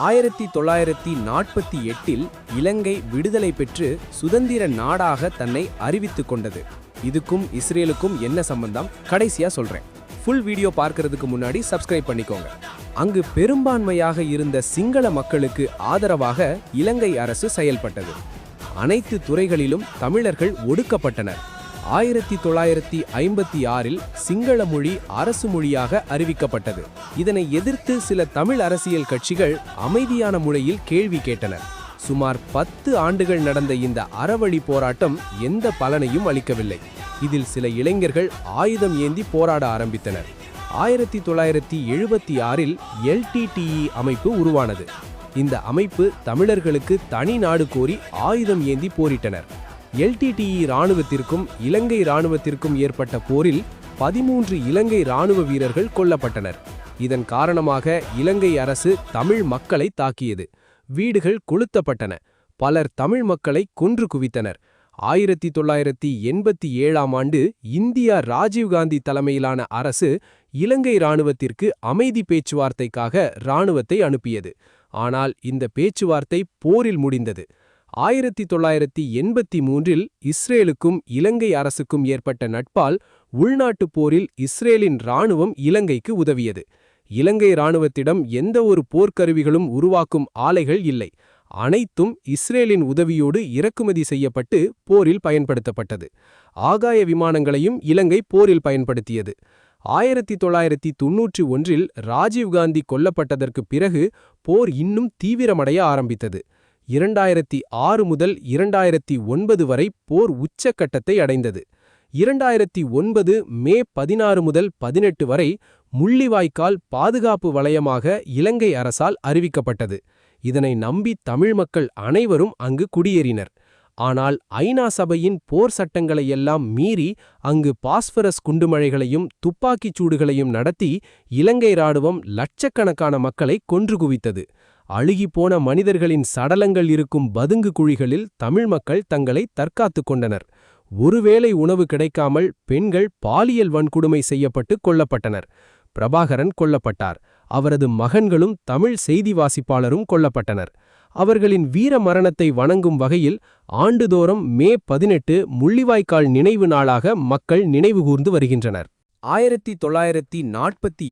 1948இல் இலங்கை விடுதலை பெற்று சுதந்திர நாடாக தன்னை அறிவித்துக் கொண்டது. இதுக்கும் இஸ்ரேலுக்கும் என்ன சம்பந்தம் கடைசியா சொல்றேன். ஃபுல் வீடியோ பார்க்கிறதுக்கு முன்னாடி சப்ஸ்கிரைப் பண்ணிக்கோங்க. அங்கு பெரும்பான்மையாக இருந்த சிங்கள மக்களுக்கு ஆதரவாக இலங்கை அரசு செயல்பட்டது. அனைத்து துறைகளிலும் தமிழர்கள் ஒடுக்கப்பட்டனர். 1956இல் சிங்கள மொழி அரசு மொழியாக அறிவிக்கப்பட்டது. இதனை எதிர்த்து சில தமிழ் அரசியல் கட்சிகள் அமைதியான முறையில் கேள்வி கேட்டனர். சுமார் 10 ஆண்டுகள் நடந்த இந்த அறவழி போராட்டம் எந்த பலனையும் அளிக்கவில்லை. இதில் சில இளைஞர்கள் ஆயுதம் ஏந்தி போராட ஆரம்பித்தனர். 1976இல் LTTE அமைப்பு உருவானது. இந்த அமைப்பு தமிழர்களுக்கு தனி நாடு கோரி ஆயுதம் ஏந்தி போரிட்டனர். LTTE இராணுவத்திற்கும் இலங்கை இராணுவத்திற்கும் ஏற்பட்ட போரில் 13 இலங்கை இராணுவ வீரர்கள் கொல்லப்பட்டனர். இதன் காரணமாக இலங்கை அரசு தமிழ் மக்களை தாக்கியது. வீடுகள் கொளுத்தப்பட்டன. பலர் தமிழ் மக்களை கொன்று குவித்தனர். 1987ஆம் ஆண்டு இந்தியா ராஜீவ்காந்தி தலைமையிலான அரசு இலங்கை இராணுவத்திற்கு அமைதி பேச்சுவார்த்தைக்காக இராணுவத்தை அனுப்பியது. ஆனால் இந்த பேச்சுவார்த்தை போரில் முடிந்தது. 1983இல் இஸ்ரேலுக்கும் இலங்கை அரசுக்கும் ஏற்பட்ட நட்பால் உள்நாட்டுப் போரில் இஸ்ரேலின் இராணுவம் இலங்கைக்கு உதவியது. இலங்கை இராணுவத்திடம் எந்த ஒரு போர்க்கருவிகளும் உருவாக்கும் ஆலைகள் இல்லை. அனைத்தும் இஸ்ரேலின் உதவியோடு இறக்குமதி செய்யப்பட்டு போரில் பயன்படுத்தப்பட்டது. ஆகாய விமானங்களையும் இலங்கை போரில் பயன்படுத்தியது. 1991இல் ராஜீவ்காந்தி கொல்லப்பட்டதற்கு பிறகு போர் இன்னும் தீவிரமடைய ஆரம்பித்தது. 2006 முதல் 2009 வரை போர் உச்சக்கட்டத்தை அடைந்தது. 2009 மே 16 முதல் 18 வரை முள்ளிவாய்க்கால் பாதுகாப்பு வலயமாக இலங்கை அரசால் அறிவிக்கப்பட்டது. இதனை நம்பி தமிழ் மக்கள் அனைவரும் அங்கு குடியேறினர். ஆனால் ஐநா சபையின் போர் சட்டங்களையெல்லாம் மீறி அங்கு பாஸ்பரஸ் குண்டுமழைகளையும் துப்பாக்கிச் சூடுகளையும் நடத்தி இலங்கை இராணுவம் லட்சக்கணக்கான மக்களை கொன்று குவித்தது. அழுகிப்போன மனிதர்களின் சடலங்கள் இருக்கும் பதுங்கு குழிகளில் தமிழ் மக்கள் தங்களை தற்காத்துக் கொண்டனர். ஒருவேளை உணவு கிடைக்காமல் பெண்கள் பாலியல் வன்கொடுமை செய்யப்பட்டு கொல்லப்பட்டனர். பிரபாகரன் கொல்லப்பட்டார். அவரது மகன்களும் தமிழ் செய்தி வாசிப்பாளரும் கொல்லப்பட்டனர். அவர்களின் வீர மரணத்தை வணங்கும் வகையில் ஆண்டுதோறும் மே 18 முள்ளிவாய்க்கால் நினைவு நாளாக மக்கள் நினைவுகூர்ந்து வருகின்றனர். 1947